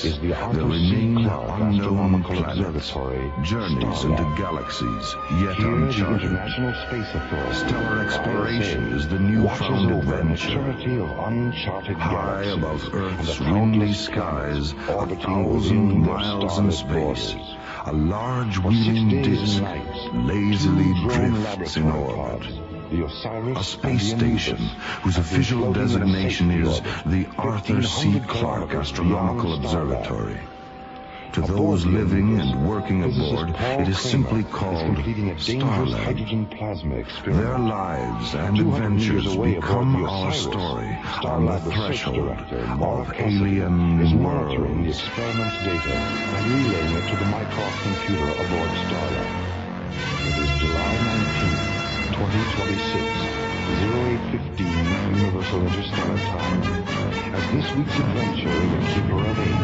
is the there remain unknown planets, Observatory, journeys Starlab. into galaxies yet Here, the uncharted. International Space Authority, Stellar exploration ISA, is the newfound watches over a adventure. maturity of uncharted High galaxies above Earth's and the windy countless skies, planets a orbiting 1,000 within their miles in starlit space, borders. a large For 6 wheeling days disk and nights, lazily 2 drone drifts in laboratory orbit. pods, the Osiris A space and the station Olympus, whose have been official floating in a designation safety is orbit, the Arthur C. 1,500 Clarke kilometers Astronomical beyond Starlab. Observatory. To Aboard those the living Olympus, and working physicist aboard, Paul it is Kramer simply is called completing a dangerous Starlab. hydrogen plasma experiment. Their lives and 200 meters adventures away become aboard the our Osiris, story on the Starlab research threshold director Maura of Cassidy alien is monitoring the worlds. experiment's data and relaying it to the microcomputer aboard Starlab. It is July 19th, 2026. 0815 Universal Interstellar Time. As this week's adventure in the Keeper of Eight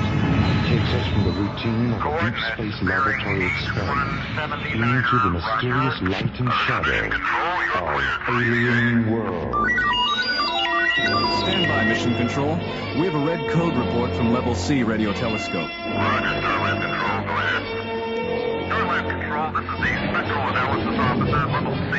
takes us from the routine of a deep space laboratory experiment into the mysterious light and shadow of alien worlds. Stand by, Mission Control. We have a red code report from Level C radio telescope. Roger, Starlab Control. Go ahead. Starlab Control, this is the Spectral Analysis Officer, Level C.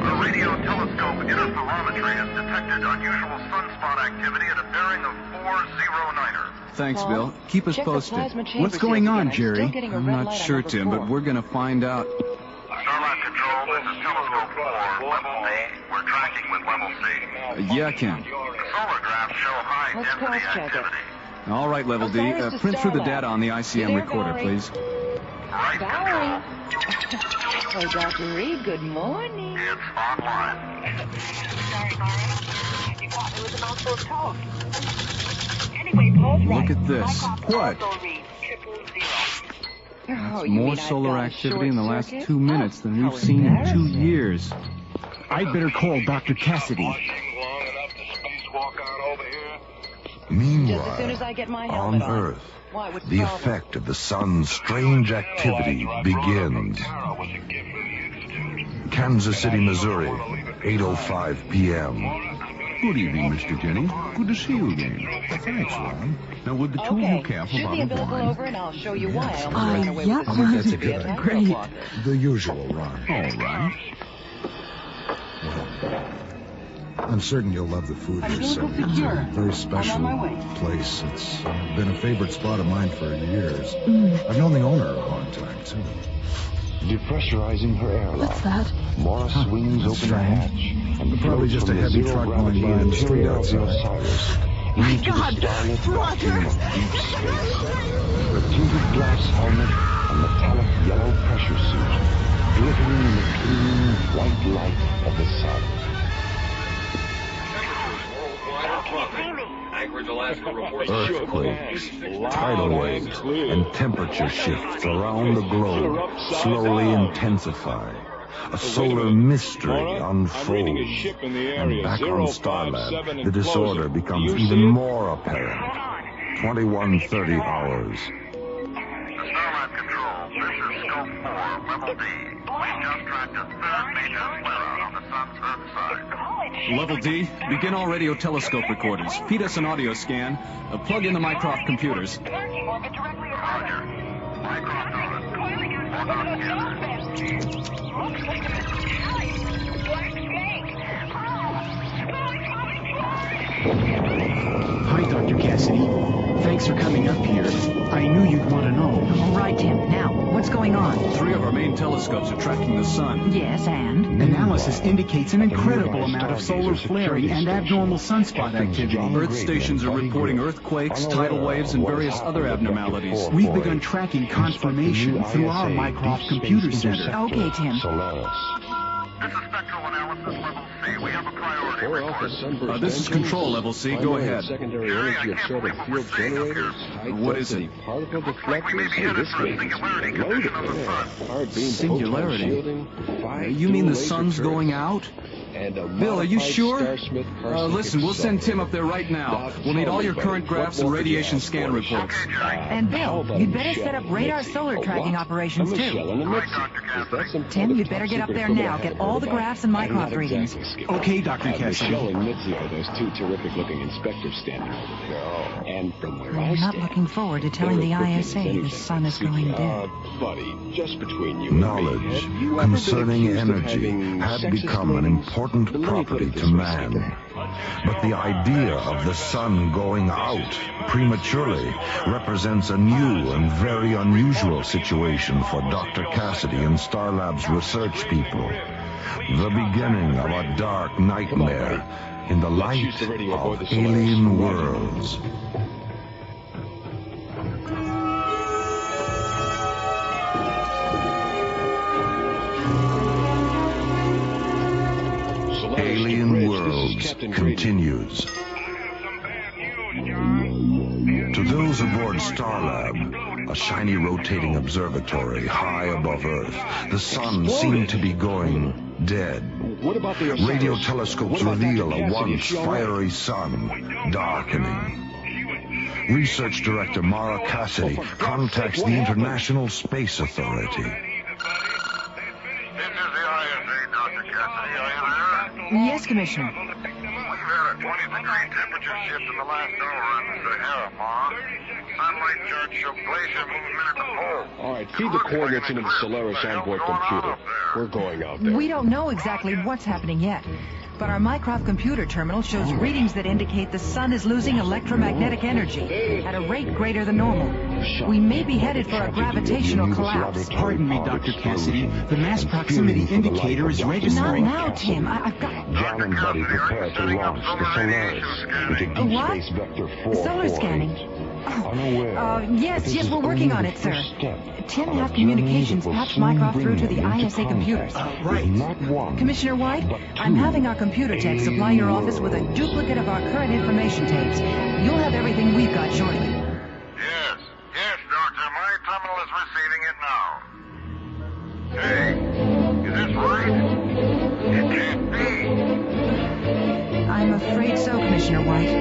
Our radio telescope interferometry has detected unusual sunspot activity at a bearing of 409er. Thanks, Paul, Bill. Keep us check the posted. plasma chambers What's going here on, again. I'm still Jerry? getting a I'm red not light on sure, number Tim, 4. but we're gonna find out. Starlab Control, this is Telescope 4, Level D. We're tracking with Level C. Yeah, Ken. The solar graphs show high Let's density cross-check it. activity. All right, Level D. Osiris to Print through the Starlab. data on the You ICM there, recorder, Valerie? please. Right Valerie. Control. Oh, Dr. Reed, good morning. It's online. Sorry, Mara. You caught me with a mouthful of talk. Anyway, Paul's right. Look at this. Microphone What? also reads 000. Oh, you More mean I've solar got a activity in the short last circuit? 2 minutes than How we've seen in 2 embarrassing. years. I'd better call Dr. Cassidy. Long enough to spacewalk on over here. Just as soon as I get my helmet on Earth, Why, what's the problem? effect of the sun's strange activity begins. Kansas City, Missouri, 8:05 p.m. Good evening, Mr. Jennings. Good to see you again. Thanks, Ron. Now, would the two of you Okay, care for shoot a the bottle of umbilical wine? over and I'll show you why I Yes. almost ran away yeah, with the Ron, circus that's to be a good. tightrope Great. walker. The usual, Ron. All right. I'm certain you'll love the food here, Umbilical Sam. secure. Very special I'm on my way. place. It's been a favorite spot of mine for years. Mm. I've known the owner a long time, too. Depressurizing her airlock, What's that? Maura swings That's open the strange. hatch and Probably floats just from a the heavy zero truck gravity going by in the street interior of the outside. Osiris into God, the starlit Roger. vacuum of deep space. Her tinted glass helmet and metallic yellow pressure suit glittering in the clean white light of the sun. Earthquakes, tidal waves, and temperature shifts around the globe slowly intensify. A solar mystery unfolds, and back on Starlab, the disorder becomes even more apparent. 21:30 hours. Starlab Control, this is Scope 4, Level D. We've just tracked a third major flare-out on the sun's Earth side. Level D, begin all radio telescope recorders. Feed us an audio scan. Plug in the Mycroft computers. Roger. Mycroft on. Log on together. Hi, Dr. Cassidy. Thanks for coming up here. I knew you'd want to know. All right, Tim. Now, what's going on? 3 of our main telescopes are tracking the sun. Yes, and? Analysis indicates an incredible amount of solar flaring and abnormal sunspot activity. Earth stations are reporting earthquakes, tidal waves, and various other abnormalities. We've begun tracking confirmation through our Mycroft Computer Center. Okay, Tim. Solaris. This is Spectral Analysis Level C. We have a priority report. This is Control Level C. Go ahead. Jerry, I can't believe what we're seeing up here. What is it? Looks like we may be headed for a singularity condition on the sun. Singularity? You mean the sun's going out? Bill, are you sure? Listen, we'll send Tim up there right now. We'll need all your current graphs and radiation scan reports. And Bill, you'd better set up radar solar tracking operations too. Tim, you'd better get up there now. Get all the graphs and Mycroft readings. Okay, Dr. Cassidy. Michelle and Mitzi are those two terrific-looking inspectors standing over there. And from where I'm not looking forward to telling the ISA the sun is going dead. Buddy, just between you Knowledge concerning energy had become an important property to man. But the idea of the sun going out prematurely represents a new and very unusual situation for Dr. Cassidy and Starlab's research people. The beginning of a dark nightmare in the light of alien worlds. Alien Worlds continues. To those aboard Starlab, a shiny rotating observatory high above Earth, the sun seemed to be going dead. Radio telescopes reveal a once fiery sun darkening. Research Director Mara Cassidy contacts the International Space Authority. Yes, Commissioner. We've had a 20-degree temperature shift in the last hour in the Sahara, Ma. Satellite charts show glacier movement at the pole. All right, feed the coordinates into the Solaris onboard computer. We're going out there. We don't know exactly what's happening yet, but our Mycroft computer terminal shows readings that indicate the sun is losing electromagnetic energy at a rate greater than normal. We may be headed for a gravitational collapse. Pardon me, Dr. Cassidy. The mass proximity indicator is registering. Not now, Tim. I've got... John and Buddy prepare to launch the Solaris into Deep What? Space Vector 4. Solar scanning. Yes, we're working on it, sir. Tim has communications patched Mycroft through to the ISA computers. Right. Commissioner White, I'm having our computer tech supply your office with a duplicate of our current information tapes. You'll have everything we've got shortly. Yes, Doctor. My terminal is receiving it now. Hey, is this right? It can't be. I'm afraid so, Commissioner White.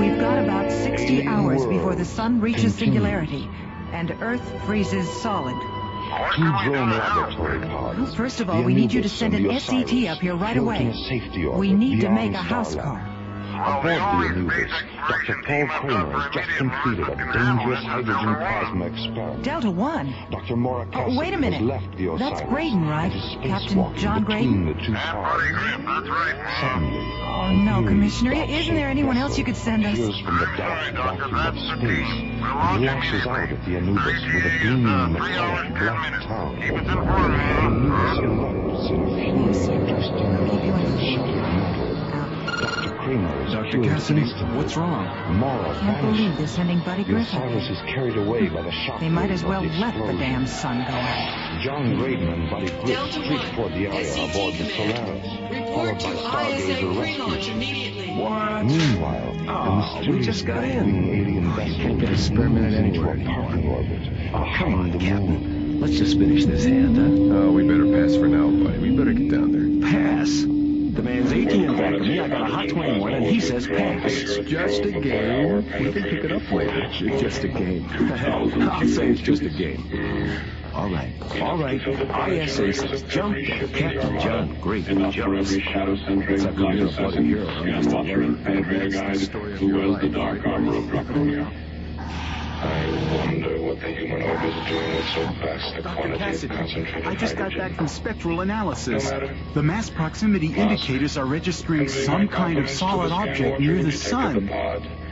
We've got about 60 hours before the sun reaches singularity, and Earth freezes solid. Well, first of all, we need you to send an SCT up here right away. We need to make a house call. Aboard the Omnibus, Dr. Paul Kramer has just completed a dangerous hydrogen plasma experiment. Delta One? Dr. Mara Cassidy Wait a minute. has left the Osiris. That's Graydon, right? Captain John Graydon? The two stars. Suddenly, Oh, no, Commissioner. Isn't there anyone else you could send us? appears from the dark vacuum of space. He lashes out at the Anubis with a gleaming metallic black tongue. The Anubis erupts in fury, bursting into shattered metal. Dr. Kramer is Dr. Cassidy, what's wrong? Mara Can't believe they're sending Buddy The Griffin. Osiris is carried away by the shock. They might as well of the let the explosion. damn sun go out. John Graydon and Buddy Griff streak toward the area aboard the Solaris, followed by Stargazer rescue. Meanwhile, the mysterious bat-wing alien vessel get a spare minute into a anywhere parking orbit behind the moon. Let's just finish this hand, huh? Oh, we better pass for now, buddy. We better get down there. Pass? The man's 18 in back of me, I got a hot 21, and he says pass. It's just a game. We can pick it up later. It's just a game. I'll say it's just a game. All right. ISA says jump, and Captain John Graydon jumps. It's like you're a bloody hero. I'm just a That's the story of your life. I wonder what the humanoid is doing with so vast a Dr. quantity of Cassidy, concentrated I just got back hydrogen. from spectral analysis. The mass proximity indicators are registering some kind of solid object near the sun.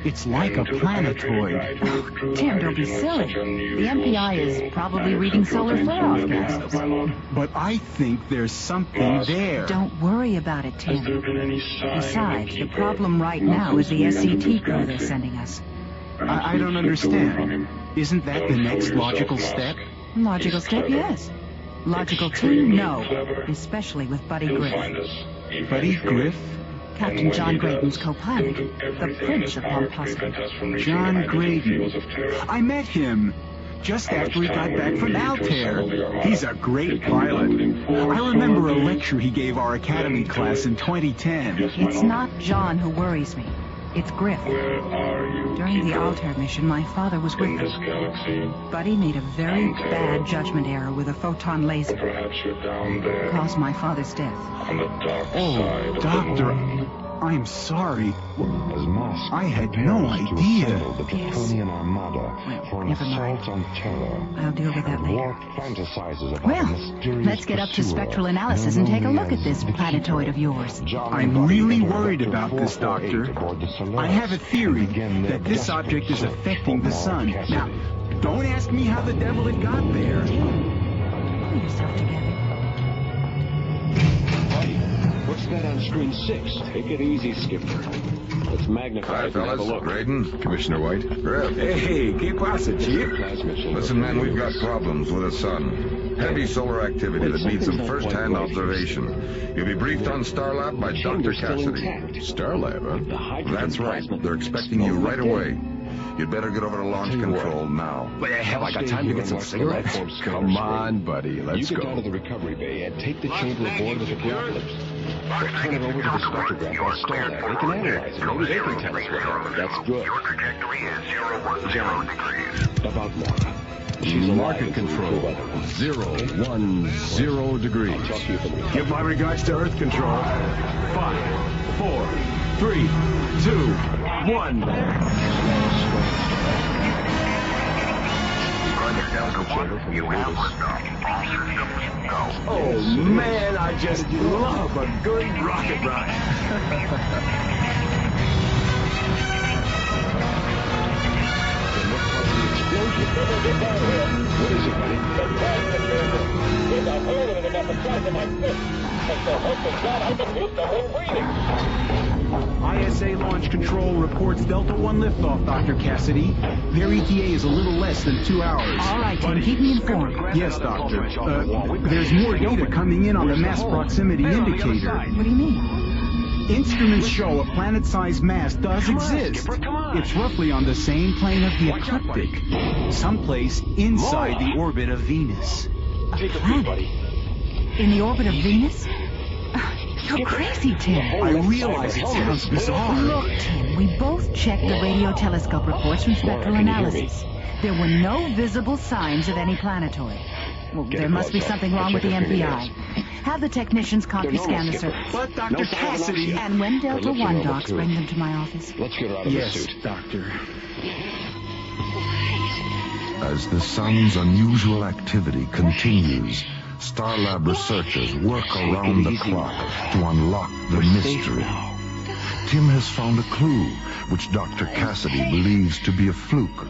It's like a planetoid. Tim, don't be silly. The MPI is probably reading solar flare-off gases. But I think there's something there. Don't worry about it, Tim. Besides, the problem right now is the SCT crew they're sending us. I don't understand. Isn't that the next logical step? Logical step, yes. Logical two, no. Especially with Buddy Griff. Buddy Griff? Captain John Graydon's co-pilot. The Prince of Pomposity. John Graydon. I met him. just after he got back from Altair. He's a great pilot. I remember a lecture he gave our academy class in 2010. It's not John who worries me. It's Griff. During the Altair mission, my father was with him. But he made a very bad judgment error with a photon laser. Caused my father's death. Oh, Doctor, I'm sorry. I had no idea. The Plutonian Armada for an never mind. assault on Terra. I'll deal with that later. Worf fantasizes about a Well, mysterious let's get up to pursuer spectral analysis and take a look at this planetoid of yours. I'm really worried about this, Doctor. I have a theory that this object is affecting the sun. Now, don't ask me how the devil it got there. Pull yourself together. What's that on screen 6? Take it easy, Skipper. Let's magnify it and have a look. Graydon, Commissioner White. Griff. Hey, ¿qué pasa, Chief? Listen, man, we've got problems with the sun. Heavy solar activity that needs some first-hand observation. You'll be briefed on Starlab by Dr. Cassidy. Starlab, huh? That's right. They're expecting you right away. You'd better get over to launch control now. Wait, have I got time to get some cigarettes? Come on, buddy. Let's you get go. down to the recovery bay and take the chamber aboard with the grapplers. We'll turn it over to the spectrograph on Starlab. They can analyze it. Maybe they can tell us what happened. That's good. Your trajectory is 010 degrees. About Mara. She's Market control, 010 degrees. I'll talk to you from the Give my regards to Earth Control. 5, 4, 3, 2, 1. You have liftoff. All systems go. Oh, man, I just love a good rocket ride. What is it, buddy? There's a hole in it about the size of my fist. And so hope to God I can hit the whole breathing. ISA Launch Control reports Delta 1 liftoff, Dr. Cassidy. Their ETA is a little less than 2 hours. All right, Tim, keep me informed. Yes, Doctor. There's more data coming in on the mass proximity indicator. What do you mean? Instruments show a planet-sized mass does exist. It's roughly on the same plane of the ecliptic, someplace inside the orbit of Venus. Take a peek, buddy. In the orbit of Venus? You're crazy, Tim. I realize it sounds bizarre. Look, Tim, we both checked the radio telescope reports from spectral analysis. There were no visible signs of any planetoid. Well, there must be something wrong with the MPI. Have the technicians copy scan the surface. But Dr. Cassidy... And when Delta 1 docs, bring them to my office. Let's get her out of the suit. Yes, Doctor. As the sun's unusual activity continues, Starlab researchers work around the clock to unlock the mystery. Tim has found a clue, which Dr. Cassidy believes to be a fluke.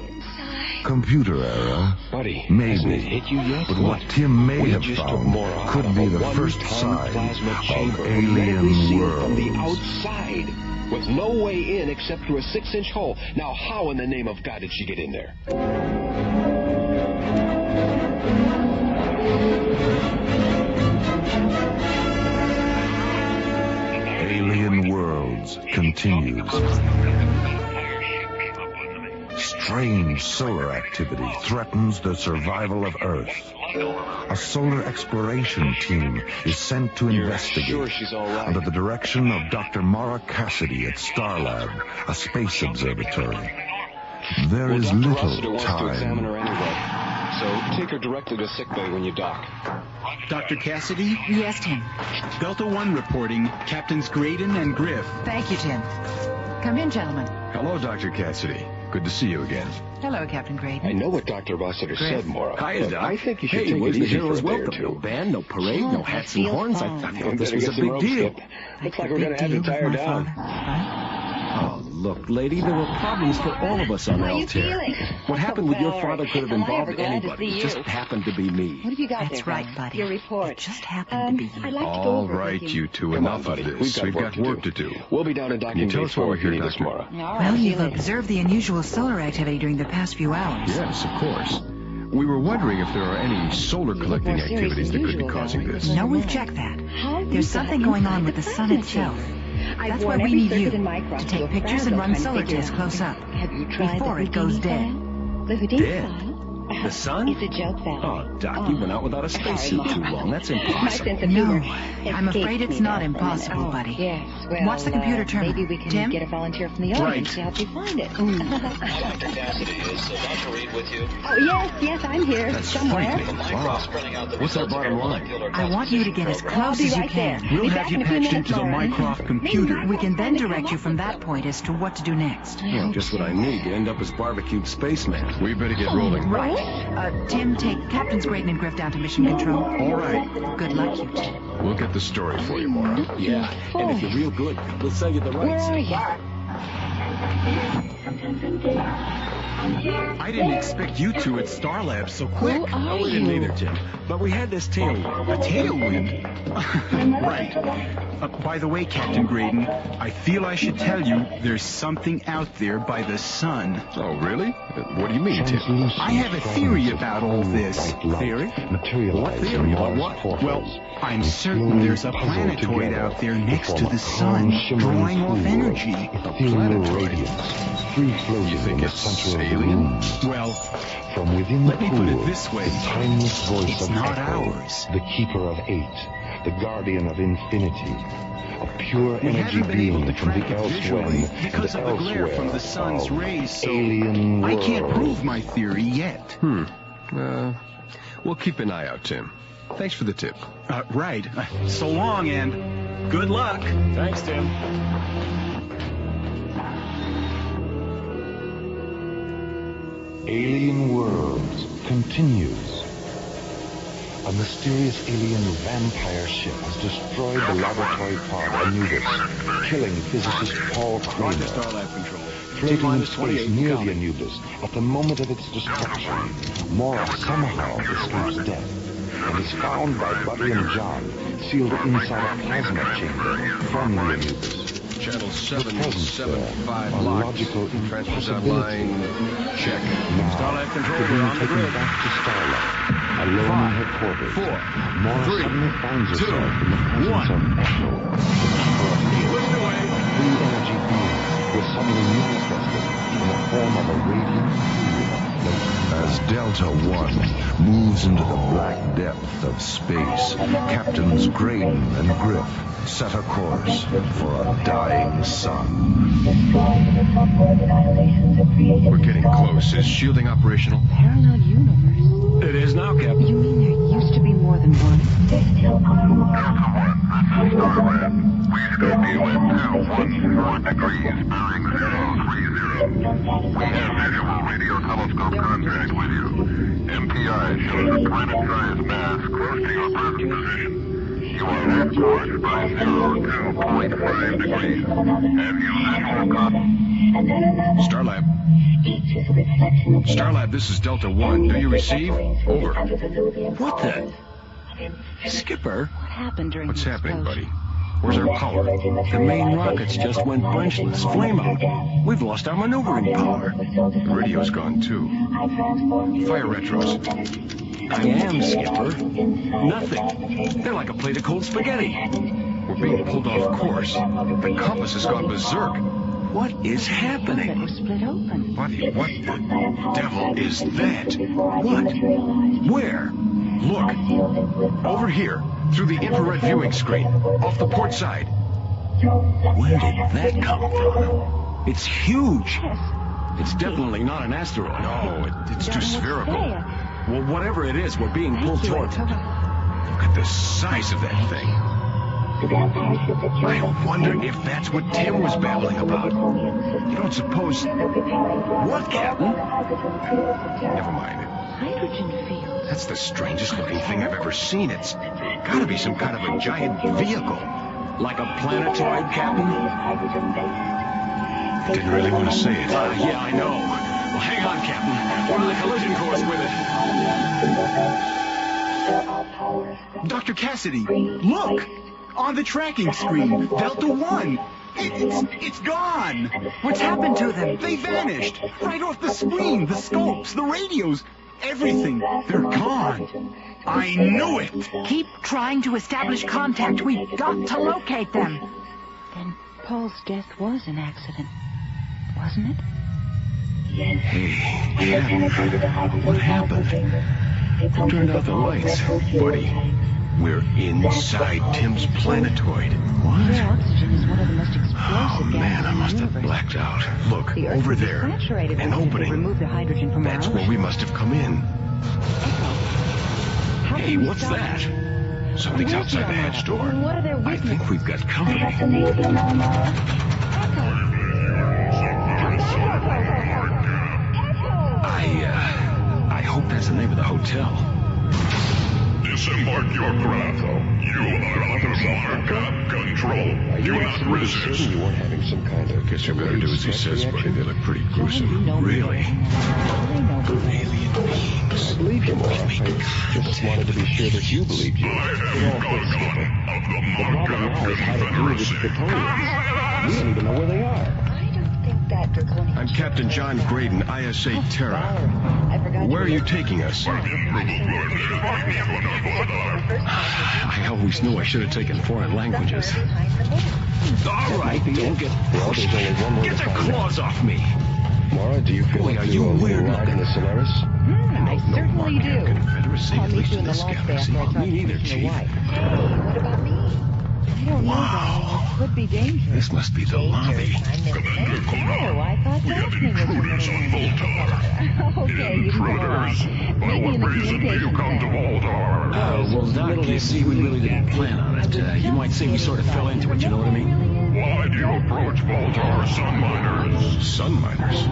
Computer error, Buddy, maybe, hasn't it hit you yet? but what Tim may have just took found more could be the first sign of alien worlds. From the outside, with no way in except through a 6-inch hole. Now, how in the name of God did she get in there? Alien Worlds continues. Strange solar activity threatens the survival of Earth. A solar exploration team is sent to investigate under the direction of Dr. Mara Cassidy at Starlab, a space observatory. There is little time. So take her directly to sickbay when you dock. Dr. Cassidy? Yes, Tim. Delta 1 reporting. Captains Graydon and Griff. Thank you, Tim. Come in, gentlemen. Hello, Dr. Cassidy. Good to see you again. Hello, Captain Graydon. I know what Dr. Rossiter said, Maura. Hiya, Doc. I think you should hey, take where's it the easy hero's for a day or welcome? two. No band, no parade, no hats and horns. I thought this was a Better get big some deal. rope, Skip. Looks like we're going to have to tie her down. Oh, look, lady, there were problems for all of us on Altair. What happened with your father could have involved anybody. It just happened to be me. What have you got That's there, right, Ron? buddy. Your report. It just happened to be you. I'd like to go All over it right, with you two, Come on, enough buddy. of this. We've got work to do. We'll be down in docking Tell bay us why 4 we're if you here, need us, Doctor. Maura. All right, Well, see you you've later. observed the unusual solar activity during the past few hours. Yes, of course. We were wondering if there are any solar collecting more serious activities than that could be usual, causing don't we? this. No, we've checked that. How you There's got something going on with the inside sun the itself. I've That's why worn we every need you circuit in my cross to to take a pictures frazzle and run trying to solar figure tests out. close up Have you tried before the it goes Houdini dead. plan? The Houdini Dead? plan? The sun? It's a joke, Valerie. Oh, Doc, you've been out without a spacesuit too long. That's My impossible. sense of No, humor. I'm afraid escapes it's me not there for a impossible, minute. buddy. Yes, well, Watch the computer terminal. maybe we can Tim? get a volunteer from the audience to help you find it. Dr. Cassidy, is Dr. Reed with you? Oh, yes, I'm here. That's somewhere. frightening. Wow. What's our bottom line? I want you to get as close as you can. We'll Be have back you in a few patched minutes, into the Lauren. Mycroft computer. We can then direct you from that point as to what to do next. Well, just what I need to end up as barbecued spaceman. We better get rolling. Right. Tim, take Captains Graydon and Griff down to mission control. All right. Good luck, you two. We'll get the story for you, Maura. Yeah, and if you're real good, we'll sell you the Where rights. are you? I didn't expect you two at Starlab so quick. Who are We didn't you? either, Tim. But we had this tailwind. A tailwind? Right. By the way, Captain Graydon, I feel I should tell you there's something out there by the sun. Oh, really? What do you mean, Tim? I have a theory about all this. Theory? What theory? Well, I'm certain there's a planetoid out there next to the sun, drawing off energy. Ethereal radiance, free floating You think in the it's center of the alien? room. Well, From within the let me pool, put it this way. the timeless voice It's of not Echo, ours. the keeper of 8, the guardian of infinity, a pure we energy haven't been able being to from the track it visually elsewhere, because of the glare from the sun's of rays, so alien I can't world. prove my theory yet. We'll keep an eye out, Tim. Thanks for the tip. Right. So long and good luck. Thanks, Tim. Alien Worlds continues. A mysterious alien vampire ship has destroyed the laboratory pod Anubis, killing physicist Paul Roger, Kramer. Starlab Control. Floating in space 28 near the counting. Anubis, at the moment of its destruction, Mora somehow escapes death and is found by Buddy and John, sealed inside a plasma chamber from the Anubis. Channel The presence there, 775 a locked. logical Transfers impossibility. online. Check. Now, Starlab Control, after we're being on the taken grid. back to Starlab, alone in her quarters, 4, Mora 3, suddenly finds 2, herself in the presence 1. of Echo, a free energy being who is suddenly manifested in the form of a radiant pool of floating. As Delta One moves into the black depth of space, Captains Graydon and Griff set a course for a dying sun. We're getting close. Is shielding operational? Parallel universe. It is now, Captain. You mean there used to be more than one? Delta 1, this is Starlab. We scope you at 214 degrees, bearing 030. We have visual radio telescope contact with you. MPI shows a planetized mass close to your present position. You are off course by 02.5 degrees. Have you visual contact? Starlab. Starlab, this is Delta One. Do you receive? Over. What the? Skipper? What happened during What's the happening, explosion? buddy? Where's our power? The main rockets just went branchless. Flame out. We've lost our maneuvering power. The radio's gone too. Fire retros. I am, Skipper. Nothing. They're like a plate of cold spaghetti. We're being pulled off course. The compass has gone berserk. What is That happening? was split open. Buddy, what the devil is that? What? Where? Look. Over here. Through the infrared viewing screen. Off the port side. Where did that come from? It's huge. It's definitely not an asteroid. No, it's too spherical. Well, whatever it is, we're being pulled towards it. Look at the size of that thing. I wonder if that's what Tim was babbling about. You don't suppose... What, Captain? Never mind. Hydrogen field. That's the strangest looking thing I've ever seen. It's gotta be some kind of a giant vehicle. Like a planetoid, Captain? Didn't really want to say it. Yeah, I know. Well, hang on, Captain. We're on the collision course with it. Dr. Cassidy, look! On the tracking screen, Delta One. It's gone. What's happened to them? They vanished. Right off the screen, the scopes, the radios, everything. They're gone. I knew it. Keep trying to establish contact. We've got to locate them. Then Paul's death was an accident, wasn't it? Hey, Captain, what happened? Who turned out the lights? Buddy, we're inside Tim's planetoid. What? Their oxygen is one of the most explosive Oh, man, I must have blacked out. Look, over there. An opening. Remove the hydrogen from That's where we must have come in. Hey, what's that? Something's outside the hatch door. I think we've got company. I hope that's the name of the hotel. Disembark your craft. You are under markup control. Do not resist. You weren't having some kind of... Guess you better do as he says, buddy. They look pretty gruesome. Really? Alien beings. I believe you, Mora. I just wanted to be sure that you believed you. I am Gorgon of the markup confederacy. We don't even know where they are. I'm Captain John Graydon, ISA Terra. Where are you taking us? I always knew I should have taken foreign languages. All right, don't get pushed. Get the claws off me. Mora, do you feel Boy, like are you weird in looking? the Solaris? I certainly do. Confederacy, I'll at meet least you in in the this loft galaxy. after I talk Me neither, to your Chief. wife. What about me? I don't know, darling. It could be dangerous. This must be the lobby. Commander Conan, I thought we have Daphne was your intruders middle on name. Voltar. Okay, you can go on. Intruders? By Maybe what in the reason do you communications come to center. Voltar? Well, Doc, you see, we really didn't plan on it. You might say we sort of fell into it, you know what I mean? Why do you approach Voltar sun miners? Sun miners?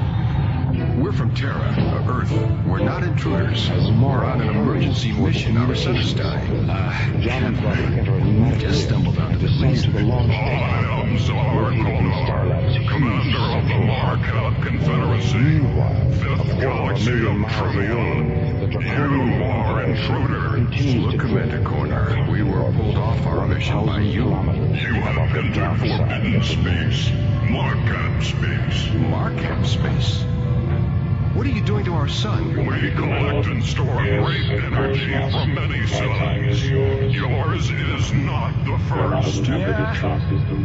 We're from Terra, Earth. We're not intruders. We're on an emergency mission. Our son is dying. We just stumbled onto the reason. I am Czar Konar, commander of the Markup Confederacy, Fifth Galaxy of Trivion. You are intruders. Look, Commander Konar, we were pulled off our mission by you. You have entered forbidden space, Markup space. Markup space? What are you doing to our sun? We collect and store great energy from many suns. Yours is not the first. Yeah?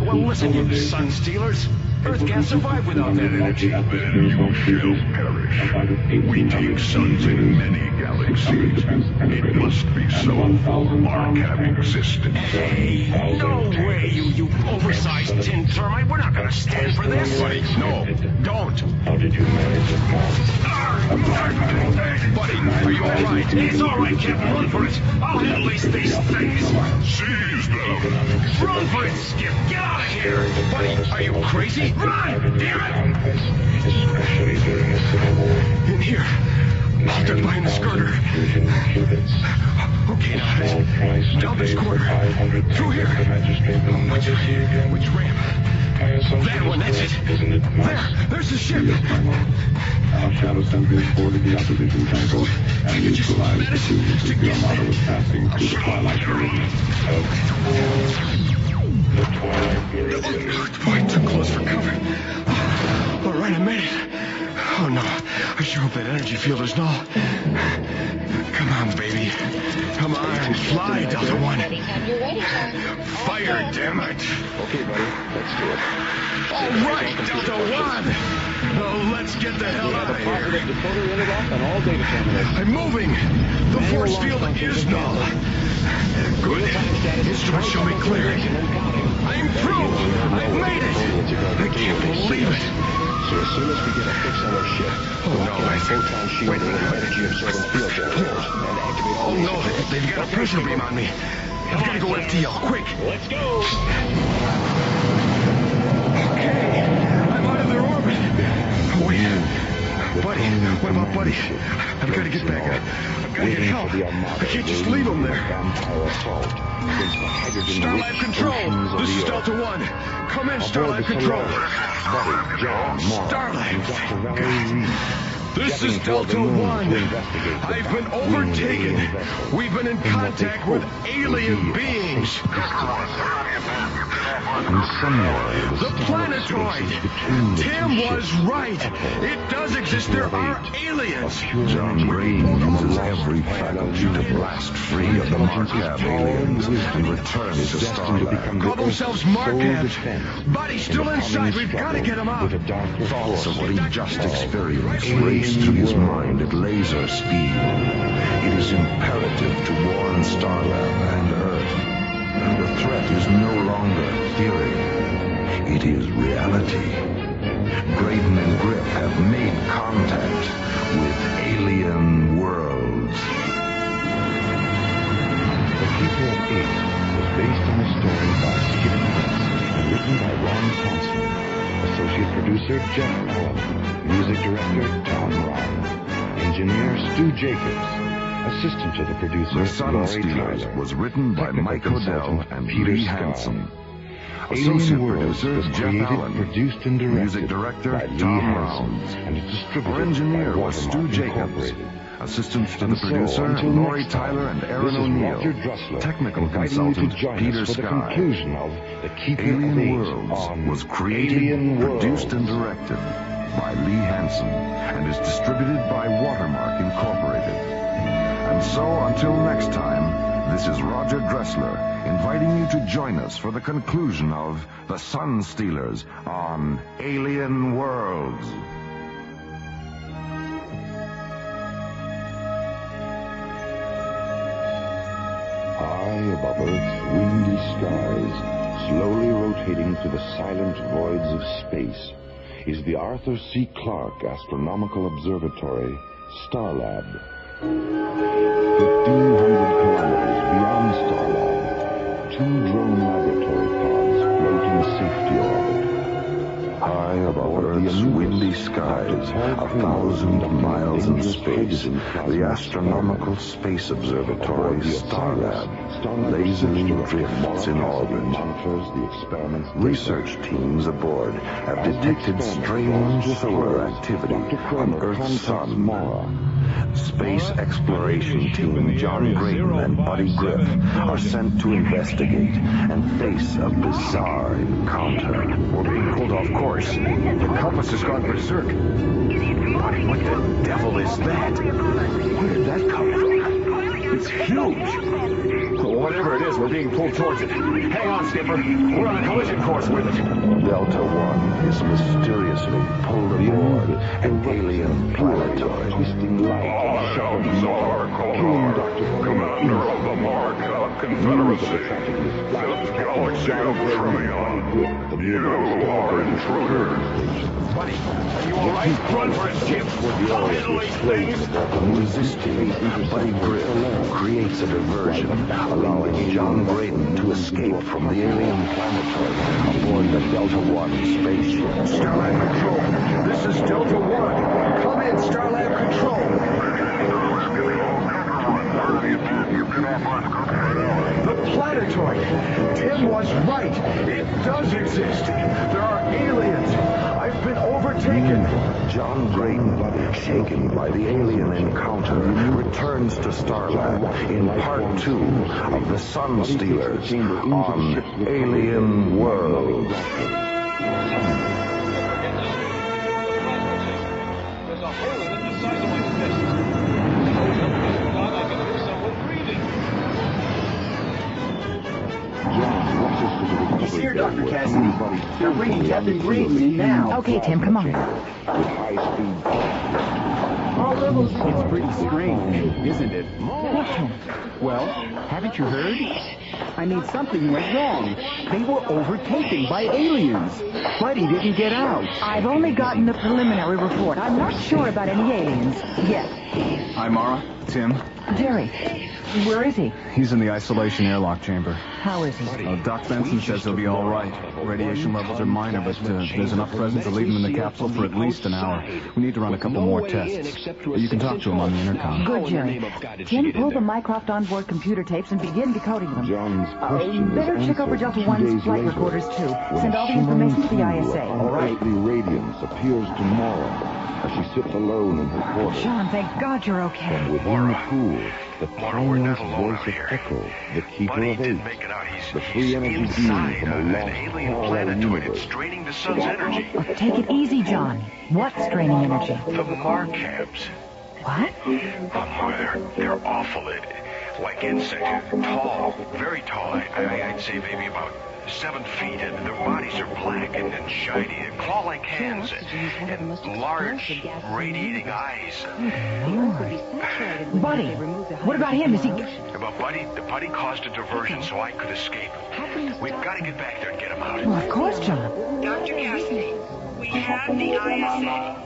Well, listen, you sun stealers. Earth can't survive without that energy. Then you shall perish. We take suns in many galaxies. It must be so. Markup existence. Hey, no way, you oversized tin termite. We're not gonna stand for this. Buddy, no, don't. How did you manage it? Buddy, are you all right? It's all right, Captain. Run for it. I'll handle these things. Seize them. Run for it, Skip. Get out of here. Buddy, are you crazy? Run! Damn it! Especially during the Civil War. In here. Tucked behind the skirter. Okay, now, down this corridor. Through here. Which ramp? That one, that's it. There's the ship. Our shadow sentries boarded the opposition tango and neutralized the two as the armada was passing through the twilight period. The twilight period. Boy, too close for cover. All right, I made it. Oh, no. I sure hope that energy field is null. Come on, baby. Come on, fly, Delta One. Fire, damn it. Okay, buddy, let's do it. All right, Delta One. Oh, let's get the hell out of here. I'm moving. The force field is null. Good. Instruments show me clear. I'm through. I've made it. I can't believe it. So as soon as we get a fix on our ship, photon shielding and energy absorbing field generators and activate. Oh no, they've got a pressure beam on me. I've got to go FTL, quick. Let's go. Okay, I'm out of their orbit. Oh wait, Buddy, what about Buddy? I've got to get back. I've got to get help. I can't just leave him there. Starlab Control, this is Delta One. Come in, Starlab Control. Starlab, thank God. This is Delta One. I've been overtaken. We've been in contact with alien beings. The planetoid. Tim was right. It does exist. There are aliens. John Graydon uses every faculty to blast free of the Markab aliens and return to Starlab. Call themselves Markabs. Body's still inside. We've got to get him out. Thoughts of what he just experienced raced through his mind at laser speed. It is imperative to warn Starlab and Earth. The threat is no longer theory. It is reality. Graydon and Grip have made contact with alien worlds. The People of Eight was based on a story by Skip Prince and written by Ron Thompson. Associate producer Jeff Allen. Music director Tom Ryan. Engineer Stu Jacobs. Assistant to the producer The Sun Stealers was written by Mike Odell and Lee Hansen. Associate producer Jeff Allen. Produced and directed Music director by Lee Tom Hansen. Rounds. And is distributed Our engineer by was Stu Watermark Jacobs. Incorporated. Assistants to And the so, producer, until Lori next time, Tyler and Aaron this is O'Neill. Roger Dressler Technical inviting consultant you to join Peter us for the Sky. conclusion of The Keeper of Alien Eight Worlds on was created, Alien produced, Worlds. and directed by Lee Hansen and is distributed by Watermark Incorporated. And so, until next time, this is Roger Dressler inviting you to join us for the conclusion of The Sun Stealers on Alien Worlds. High above Earth's windy skies, slowly rotating through the silent voids of space, is the Arthur C. Clarke Astronomical Observatory, Starlab. 1,500 kilometers beyond Starlab, 2 drone laboratory pods float in safety orbit. High above Earth's windy skies, 1,000 miles in space, the Astronomical Space Observatory, Starlab, lazily drifts in orbit. Research teams aboard have detected strange solar activity on Earth's sun. Space exploration team John Graydon and Buddy Grip are sent to investigate and face a bizarre encounter. We're being pulled off course. The compass has gone berserk. Buddy, what the devil is that? Where did that come from? It's huge. Well, whatever it is, we're being pulled towards it. Hang on, Skipper. We're on a collision course with it. Delta One is mysteriously pulled aboard an alien planetoid. Twisting light, Commander of the Markab Confederacy. This galaxy of Tremion. You are intruders. Buddy, are you all right? Run for it, Skip. Resisting, Buddy Grip creates a diversion, allowing John Graydon to escape from the alien planetoid aboard the Delta One spaceship. Starlab Control. This is Delta One. Come in, Starlab Control. The planetoid. Tim was right. It does exist. There are aliens. I've been overtaken. John Graydon, shaken by the alien encounter, returns to Starlab in Part 2 of The Sun Stealers on Alien Worlds. There's a hole in it the size of my fist. God, I can hear someone breathing. He's here, Dr. Cassidy. They're bringing Captain Graydon in now. Okay, Tim, come on. It's pretty strange, isn't it? Well, haven't you heard? I mean, something went wrong. They were overtaken by aliens. Buddy didn't get out. I've only gotten the preliminary report. I'm not sure about any aliens yet. Hi, Mara. Tim. Jerry, where is he? He's in the isolation airlock chamber. How is he? Doc Benson says he'll be all right. Radiation levels are minor, but there's enough present to leave him in the capsule for at least an hour. We need to run a couple more tests. You can talk to him on the intercom. Good, Jerry. Tim, pull the Mycroft onboard computer tapes and begin decoding them. Better check over Delta One's flight recorders, too. Send all the information to the ISA. All right. Radiance appears tomorrow as she sits alone in her quarters. John, thank God you're okay. From within the pool, the tiniest voice of Echo, the Keeper of Eight, the free energy beam from a lost parallel universe. Draining the sun's energy. Take it easy, John. What's draining energy? The Markabs. What? They're awful. Like insects. Tall. Very tall. I'd say maybe about 7 feet, and their bodies are black and shiny, and claw-like hands, and large, radiating eyes. Buddy, what about him? Is he... But Buddy caused a diversion so I could escape. We've got to get back there and get him out. Well, of course, John. Dr. Cassidy, we have the ISA.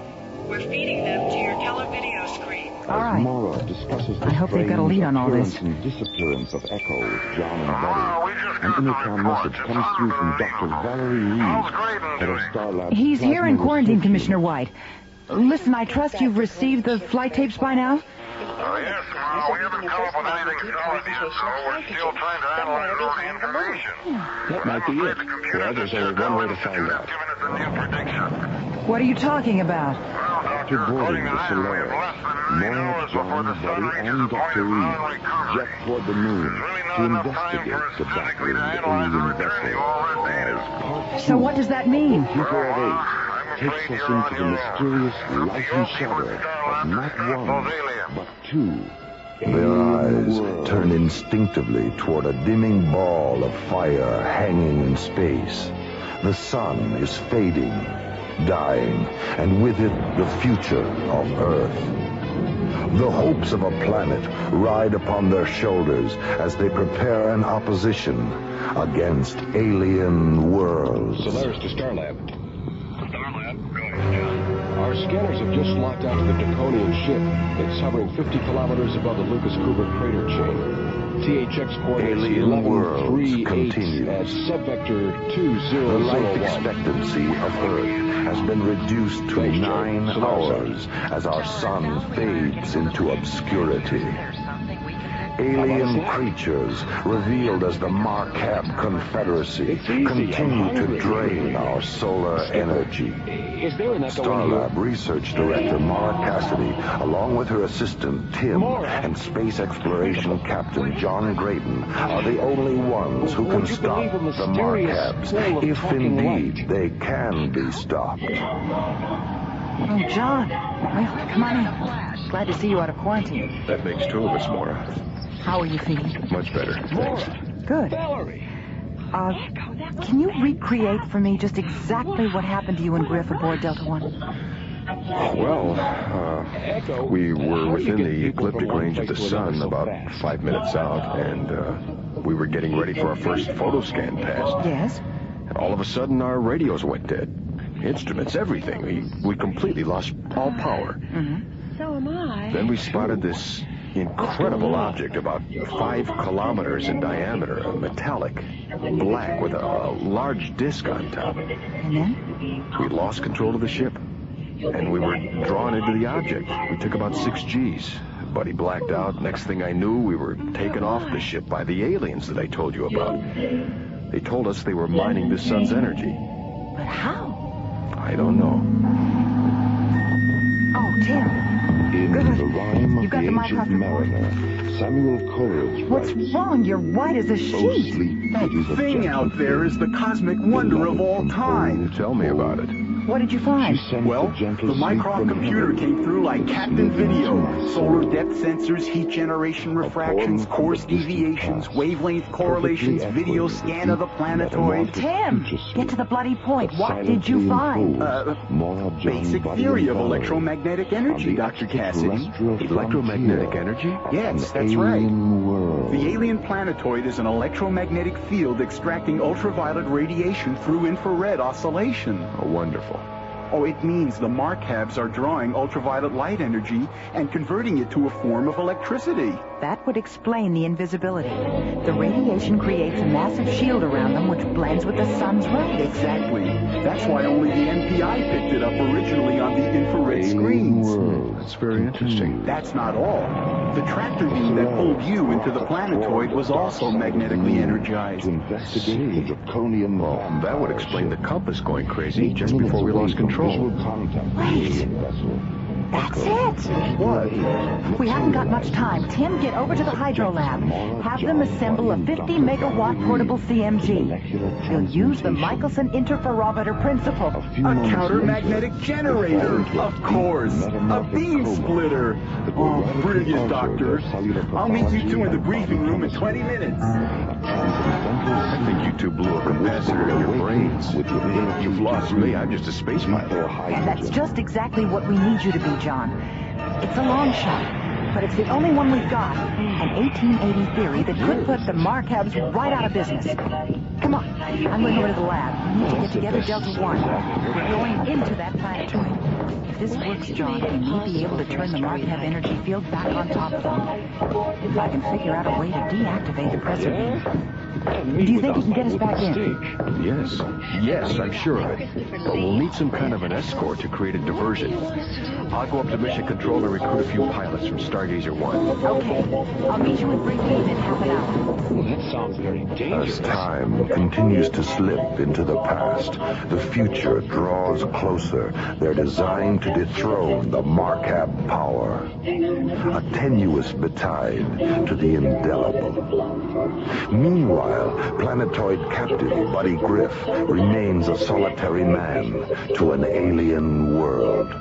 We're feeding them to your televideo screen. All right. Mara discusses the I hope they've got a lead on all this. and disappearance of Echo with John and Buddy. An intercom message comes through from Dr. Valerie Reed, head of Starlab. He's here in quarantine, Commissioner White. Listen, I trust you've received the flight tapes by now? Yes, Ma. We haven't come up with anything solid yet, so we're still trying to analyze all the information. That might be it. Well, there's only one way to find out. Giving us a new prediction. What are you talking about? After boarding the Solaris, Mara, John, Buddy, and Dr. Reed jet toward the moon to investigate the baffling alien vessel. So what does that mean? Computer of 8 takes us into the mysterious light and shadow of not one, but 2. Their eyes turn instinctively toward a dimming ball of fire hanging in space. The sun is fading, dying, and with it the future of Earth. The hopes of a planet ride upon their shoulders as they prepare an opposition against alien worlds. Solaris to Starlab. Starlab, go ahead, John. Our scanners have just locked onto the Draconian ship. It's hovering 50 kilometers above the Lucas Cooper crater chain. THX coordinates Alien worlds 1138 continue. at subvector 2001. The life expectancy of Earth has been reduced to 9 hours as our sun fades into obscurity. Alien creatures, revealed as the Marcab Confederacy, continue to drain our solar energy. Starlab Research Director Mara Cassidy, along with her assistant Tim and Space Exploration Captain John Grayton, are the only ones who can stop the Marcabs, if indeed they can be stopped. Oh, John. Well, come on in. Glad to see you out of quarantine. That makes 2 of us, Mara. How are you feeling? Much better, thanks. Good. Can you recreate for me just exactly what happened to you and Griff aboard Delta One? Well, we were within the ecliptic range of the sun, about 5 minutes out, and we were getting ready for our first photo scan pass. Yes? And all of a sudden, our radios went dead. Instruments, everything. We completely lost all power. Mm-hmm. So am I. Then we spotted this incredible object about 5 kilometers in diameter, metallic, black, with a large disc on top. And then? We lost control of the ship, and we were drawn into the object. We took about 6 Gs. Buddy blacked out. Next thing I knew, we were taken off the ship by the aliens that I told you about. They told us they were mining the sun's energy. But how? I don't know. Oh, Tim. In Good. the rhyme of You've got the the ancient microphone. mariner, Samuel Coleridge What's writes, wrong? You're white as a sheet. sleep That is a thing gentleman. out there is the cosmic wonder of all time. Tell me about it. What did you find? She sends Well, the gentle the sleep Mycroft from computer heaven. came through like Captain Video. Solar depth sensors, heat generation, refractions, poem from course the distant deviations, past, wavelength correlations, perfectly video echoing the scan of the deep planetoid. Tim, get to the bloody point. What did you find? Basic theory of electromagnetic energy, Dr. Cassidy. Electromagnetic energy? Yes, that's right. The alien planetoid is an electromagnetic field extracting ultraviolet radiation through infrared oscillation. Oh, wonderful. Oh, it means the Marcabs are drawing ultraviolet light energy and converting it to a form of electricity. That would explain the invisibility. The radiation creates a massive shield around them which blends with the sun's rays. Exactly. That's why only the NPI picked it up originally on the infrared screens. That's very interesting. That's not all. The tractor beam that pulled you into the planetoid was also magnetically energized. To investigate the draconian bomb. That would explain the compass going crazy just before we lost control. Visual contact with the alien vessel. That's it. What? We haven't got much time. Tim, get over to the hydro lab. Have them assemble a 50-megawatt portable CMG. They'll use the Michelson interferometer principle. A counter-magnetic generator. Of course. A beam splitter. Oh, brilliant, doctors. I'll meet you two in the briefing room in 20 minutes. I think you two blew a capacitor in your brains. You've lost me. I'm just a space pilot. And that's just exactly what we need you to be, John. It's a long shot, but it's the only one we've got. An 1880 theory that could put the Markabs right out of business. Come on, I'm going over to the lab. We need to get together Delta 1. We're going into that planetoid. If this works, John, we may be able to turn the Markab energy field back on top of them. If I can figure out a way to deactivate the pressure beam. Do you think you can get us back in? Yes, I'm sure of it. But we'll need some kind of an escort to create a diversion. I'll go up to Mission Control and recruit a few pilots from Stargazer 1. Okay. I'll meet you at briefing in half an hour. Well, that sounds very dangerous. As time continues to slip into the past, the future draws closer. They're designed to dethrone the Markab power. A tenuous betide to the indelible. Meanwhile, planetoid captive Buddy Griff remains a solitary man to an alien world.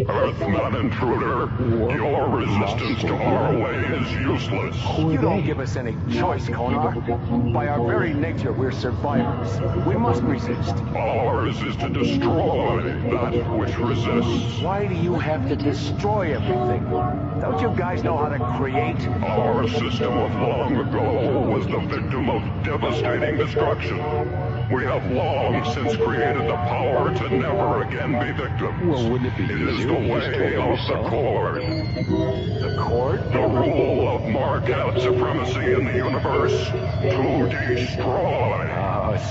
Earthman intruder, your resistance to our way is useless. You don't give us any choice, Konar. By our very nature, we're survivors. We must resist. Ours is to destroy that which resists. Why do you have to destroy everything? Don't you guys know how to create? Our system of long ago was the victim of devastating destruction. We have long since created the power to never again be victims. Well, wouldn't it be It is the way of the Cord. The Cord? The rule of Markab supremacy in the universe to destroy.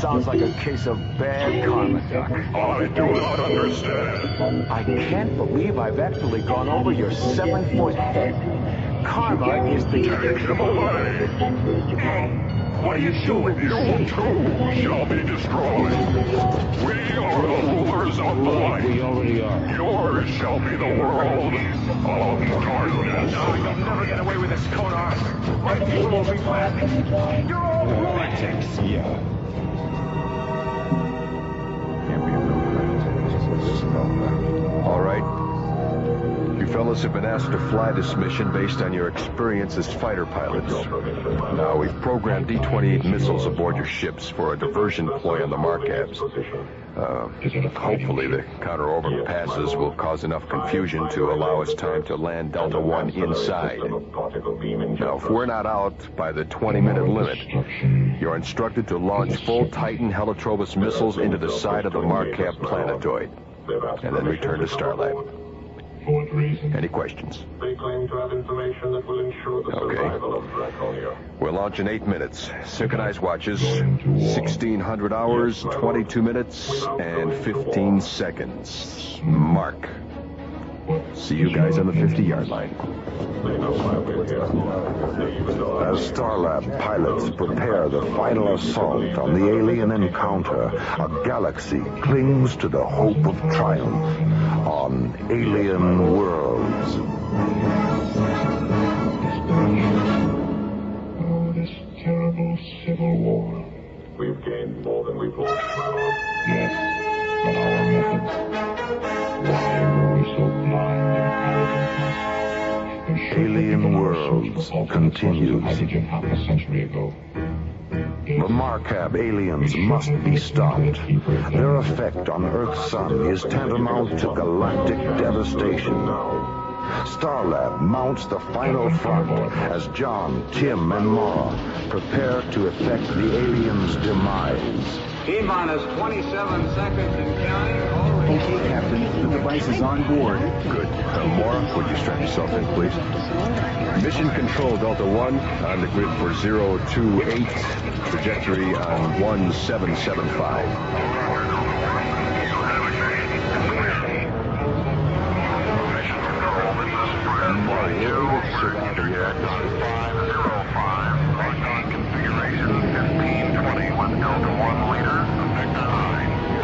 Sounds like a case of bad karma, Doc. I do not understand. I can't believe I've actually gone over your 7-foot head. Karma is the... Take him away. What are you doing? You too shall be destroyed. We are the rulers of the light. We already are. Yours shall be the world of darkness. No, you'll never get away with this, Konar. My people will be glad. You're all lunatics. Yeah. Can't be a real All right. You fellas have been asked to fly this mission based on your experience as fighter pilots. Now, we've programmed D-28 missiles aboard your ships for a diversion ploy on the Markabs. Hopefully the counter-orbit passes will cause enough confusion to allow us time to land Delta 1 inside. Now, if we're not out by the 20-minute limit, you're instructed to launch full Titan Helitrobus missiles into the side of the Markab planetoid, and then return to Starlab. Any questions? They claim to have information that will ensure the survival of Draconia. We'll launch in 8 minutes. Synchronized watches, 1,600 hours, 22 minutes, and 15 seconds. Mark. See you guys on the 50-yard line. As Starlab pilots prepare the final assault on the alien encounter, a galaxy clings to the hope of triumph on alien worlds. Oh, this terrible civil war. We've gained more than we've lost. Yes, but our methods. Why were we so blind and arrogant? Alien Worlds continues. Hydrogen half a century ago. The Markab aliens must be stopped. Their effect on Earth's sun is tantamount to galactic devastation. Starlab mounts the final front as John, Tim, and Mara prepare to effect the aliens' demise. T-minus 27 seconds and counting. Okay, Captain. The device is on board. Good. Mara, would you strap yourself in, please? Mission Control, Delta 1, on the grid for 028, trajectory on 1775.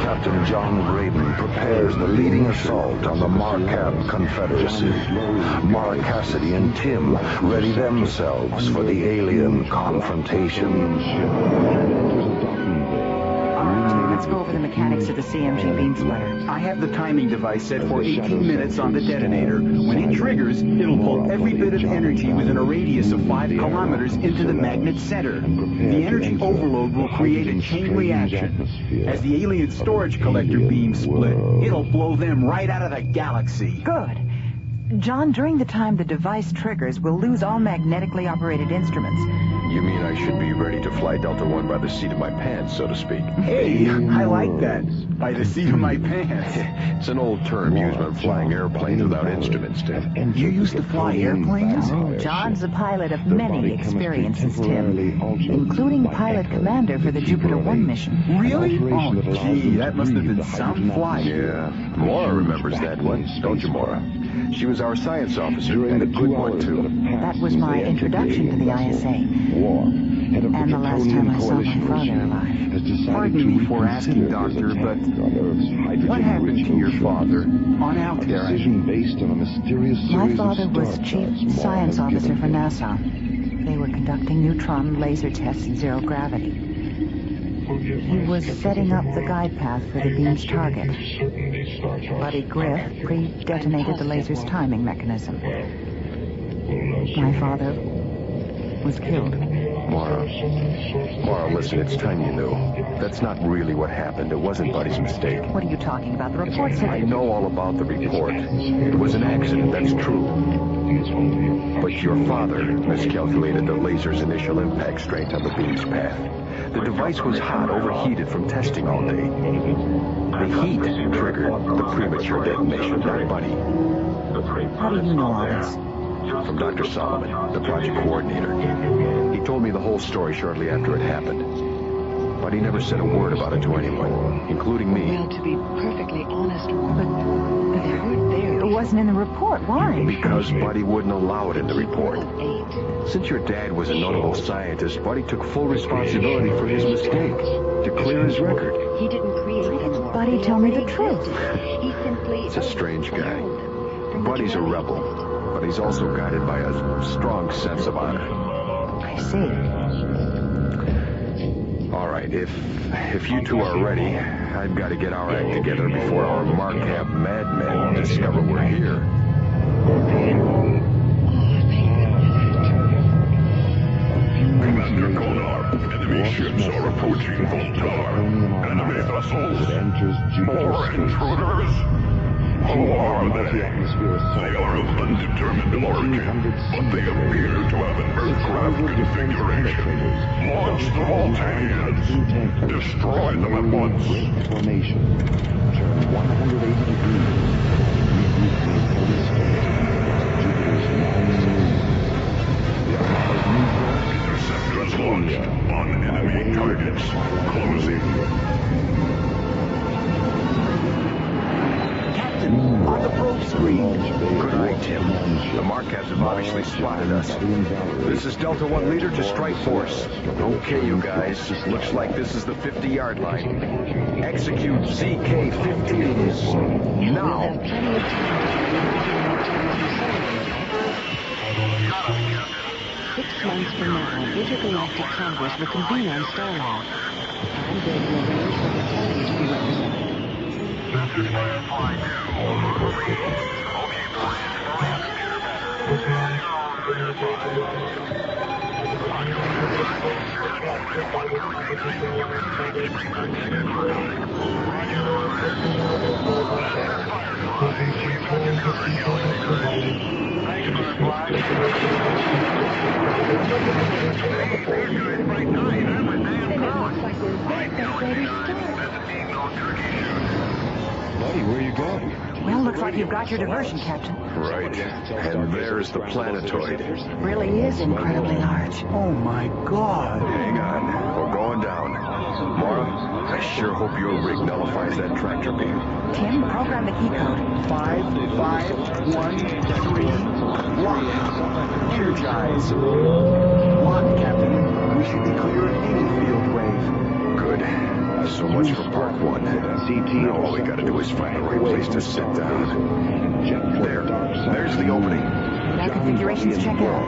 Captain Captain John Graydon prepares the leading assault on the Marcab Confederacy. Mara Cassidy and Tim ready themselves for the alien confrontation. Let's go over the mechanics of the CMG beam splitter. I have the timing device set for 18 minutes on the detonator. When it triggers, it'll pull every bit of energy within a radius of 5 kilometers into the magnet center. The energy overload will create a chain reaction. As the alien storage collector beams split, it'll blow them right out of the galaxy. Good. John, during the time the device triggers, we'll lose all magnetically operated instruments. You mean I should be ready to fly Delta One by the seat of my pants, so to speak? Hey, I like that. By the seat of my pants. It's an old term used when flying airplanes without instruments, Tim. You used to fly airplanes? Oh, John's a pilot of many experiences, Tim, including pilot commander for the Jupiter 1 mission. Really? Oh, gee, that must have been some flight. Yeah, Maura remembers that one, don't you, Maura? She was our science officer, and a good one, too. That was my introduction to the ISA. And the last time I saw my father alive. Pardon me for asking, Doctor, but what happened to your father on Altair? My father was chief science officer for NASA. They were conducting neutron laser tests in zero gravity. He was setting up the guide path for the beam's target. Buddy Griff pre-detonated the laser's timing mechanism. My father was killed. Maura, listen, it's time you knew. That's not really what happened. It wasn't Buddy's mistake. What are you talking about? The report said... I know all about the report. It was an accident, that's true. But your father miscalculated the laser's initial impact strength on the beam's path. The device was hot, overheated from testing all day. The heat triggered the premature detonation, not Buddy. How do you know all this? From Dr. Solomon, the project coordinator. He told me the whole story shortly after it happened. But he never said a word about it to anyone, including me. Well, to be perfectly honest, but they weren't there. It wasn't in the report. Why? Because Buddy wouldn't allow it in the report. Since your dad was a notable scientist, Buddy took full responsibility for his mistake, to clear his record. He didn't create any more. Buddy, tell me the truth. He simply... He's a strange guy. Buddy's a rebel, but he's also guided by a strong sense of honor. I see. All right, if you two are ready, I've got to get our act together before our Marcab madmen discover we're here. Commander Konar, enemy ships are approaching Voltar. Enemy vessels. More intruders. Who are they? They are of undetermined origin, but they appear to have an aircraft configuration. Launch the Voltanians. Destroy them at once. Turn 180 degrees. Interceptors launched on enemy targets. Closing. On the probe screen. Good eye, Tim. The Marcabs have obviously spotted us. This is Delta One leader to strike force. Okay, you guys. Looks like this is the 50-yard line. Execute ZK-15s. Now. 6 months from now, intergalactic Congress will convene on Starlab. And there will arrange for the Italians to be represented. This is Firefly 2. Okay, Buddy, where are you going? Well, looks like you've got your diversion, Captain. Right. And there's the planetoid. Really is incredibly large. Oh, my God. Hang on. We're going down. Maura, I sure hope your rig nullifies that tractor beam. Tim, program the key code. 5, 5, 1, 3, lock. Energize. Lock, Captain. We should be clear of any field wave. Good. So much for Park 1. Now all we gotta do is find the right place to sit down. There's the opening. Our configurations check out.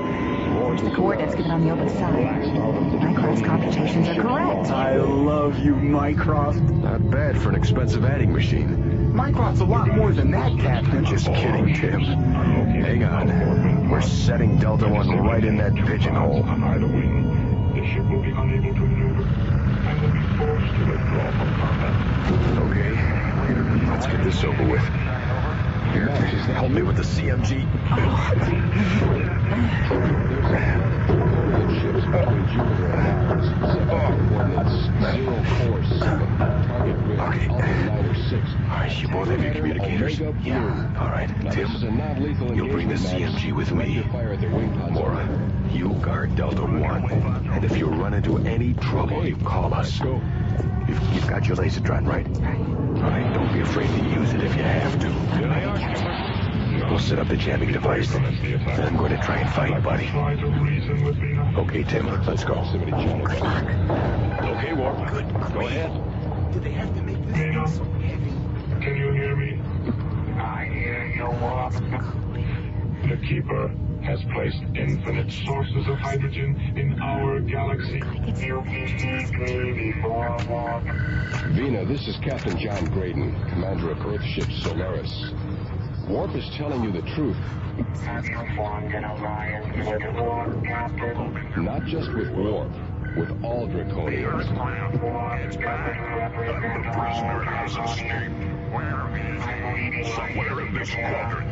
Here's the coordinates given on the open side. Mycroft's computations are correct. I love you, Mycroft. Not bad for an expensive adding machine. Mycroft's a lot more than that, Captain. Just kidding, Tim. Hang on. We're setting Delta 1 right in that pigeonhole. The ship will be unable to maneuver and will be forced to withdraw from combat. Okay. Let's get this over with. Here, help me with the CMG. Alright, you both have your communicators? Yeah. Alright, Tim, you'll bring the CMG with me. Laura, you guard Delta 1. And if you run into any trouble, you call us. You've got your laserdron, right? Alright, don't be afraid to use it if you have to. We'll set up the jamming device. I'm going to try and find Buddy. Okay, Tim, let's go. Good luck. Okay, Warp. Good. Go ahead. Did they have to make this so heavy? Can you hear me? I hear you, Warp. The Keeper has placed infinite sources of hydrogen in our galaxy. You deceived me before, Warp. Vina, this is Captain John Graydon, commander of Earthship Solaris. Warp is telling you the truth. Have you formed an alliance with Warp, Captain? Not just with Warp, with all Draconians. The prisoner has escaped. Where? Somewhere in this quadrant.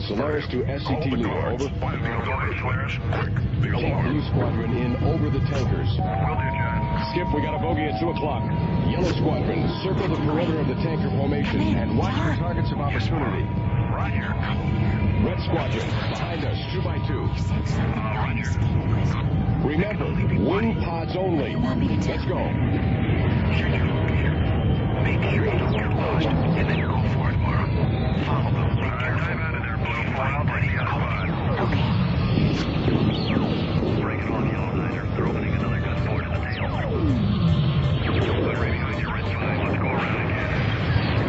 Solaris to SCT leader, over. Find the authority flares. Quick, the Take alarm. Blue Squadron in over the tankers. Will do, John. Skip, we got a bogey at 2 o'clock. Yellow Squadron, circle the perimeter of the tanker formation and watch for targets of opportunity. Roger. Red Squadron, behind us, 2 by 2. Roger. Remember, wing pods only. Let's go. Make sure you don't get lost, and then go for it, Laura. Follow them. Dive out of there, Blue. I'll bring the other Break it on yellow niger. They're opening another gun forward to the tail. Good radio in your red flag. Let's go around again.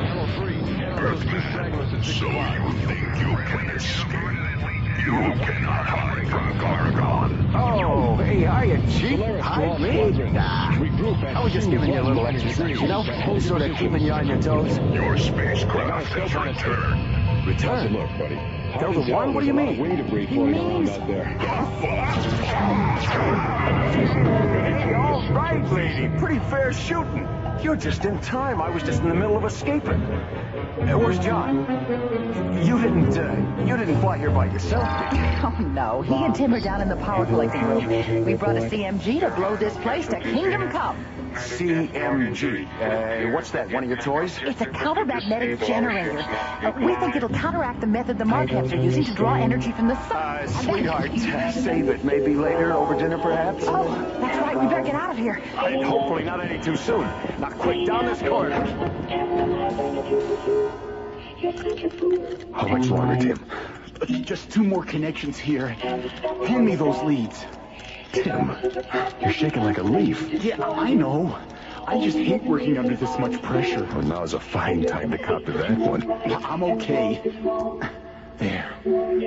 Yellow 3, handle those 2 stragglers at 6 o'clock. You think you can escape? You cannot hide from Gargon. Oh, hey, hiya, Chief. Solaris to Hi, all me. squadrons. Nah, Regroup at I was just giving you a little 2:01. exercise, you know? Sort of keeping you on your toes. Your spacecraft has returned. Return. Look, buddy. Delta 1? What do you mean? Wing debris floating around out there. Hey, all right, lady. Pretty fair shooting. You're just in time. I was just in the middle of escaping. Where's John? You didn't fly here by yourself, did you? Oh, no. He and Tim are down in the power collecting room. We brought a CMG to blow this place to kingdom come. CMG. What's that? One of your toys? It's a counter-magnetic generator. We think it'll counteract the method the Marquettes are using to draw energy from the sun. Sweetheart, save it. Maybe later, over dinner, perhaps? Oh, that's right. We better get out of here. Hopefully not any too soon. Now, quick, down this corridor. How much longer, Tim? Just 2 more connections here. Hand me those leads. Tim, you're shaking like a leaf. Yeah, I know. I just hate working under this much pressure. Well, now's a fine time to cop to that one. I'm okay. There.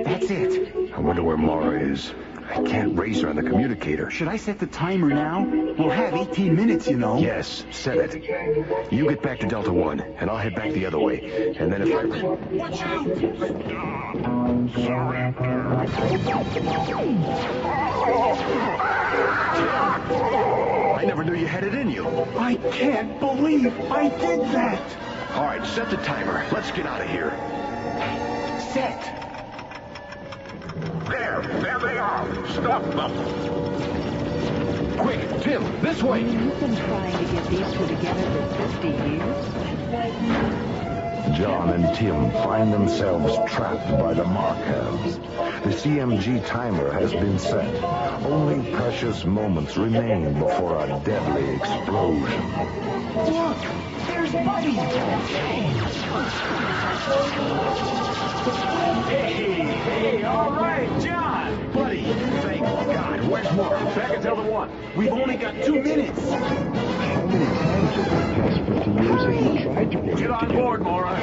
That's it. I wonder where Mara is. I can't raise her on the communicator. Should I set the timer now? We'll have 18 minutes, you know. Yes, set it. You get back to Delta 1, and I'll head back the other way. And then if I... Watch out! I never knew you had it in you. I can't believe I did that. All right, set the timer. Let's get out of here. Set. There they are. Stop them. Quick, Tim, this way. You've been trying to get these 2 together for 50 years? John and Tim find themselves trapped by the Marquettes. The CMG timer has been set. Only precious moments remain before a deadly explosion. Look, there's Buddy. Hey, all right, John. Buddy, thank God. Where's Mark? Back at Delta 1. We've only got 2 minutes. been intangible the past 50 years as we tried to bring it Get on together. board, Mora.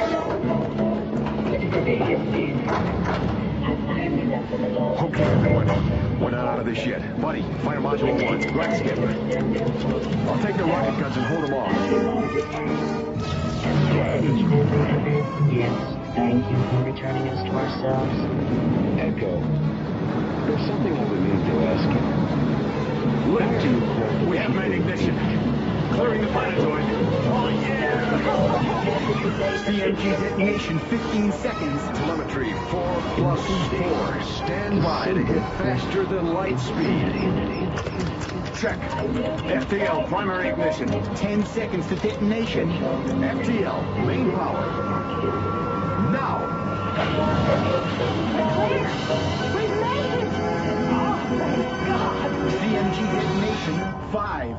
Okay, everyone. We're not out of this yet. Buddy, fire module 1. Right, Skip. I'll take the rocket guns and hold them off. Yes, thank you for returning us to ourselves. Echo, there's something I've been meaning to ask you. We have main ignition. Clearing the planetoid. Oh, yeah! CMG detonation, 15 seconds. Telemetry 4+4. Stand by to hit faster than light speed. Check. FTL, primary ignition. 10 seconds to detonation. FTL, main power. Now! We've made it! Oh, thank God! CMG detonation, 5,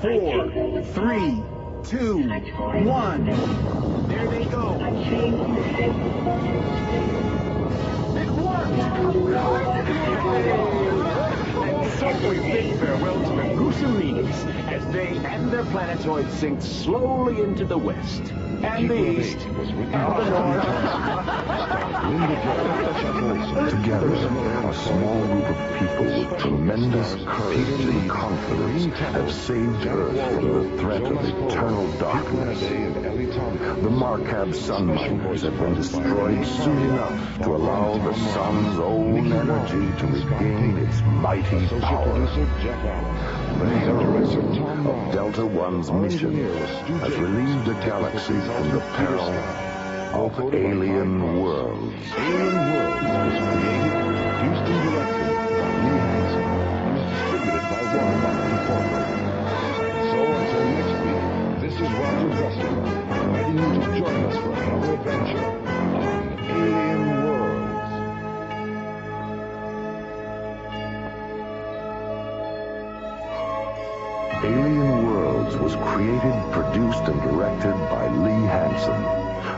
4, 3, 2, 1. There they go. It worked! And so we bid farewell to the Gusarenes as they and their planetoid sink slowly into the west. And the east. And the north. Together, a small group of people with tremendous courage and confidence have saved Earth from the threat of eternal darkness. The Markab sun miners have been destroyed soon enough to allow the sun's own energy to regain its mighty power. The heroes of Delta One's mission has relieved the galaxy from the peril of alien worlds. Alien Worlds was created, produced, and directed by Lee Hansen and is distributed by Warner Incorporated. So until next week, this is Roger Guster, inviting you to join us for another adventure on Alien Worlds. Alien Worlds was created, produced, and directed by Lee Hansen.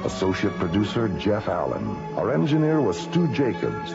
Associate producer Jeff Allen. Our engineer was Stu Jacobs.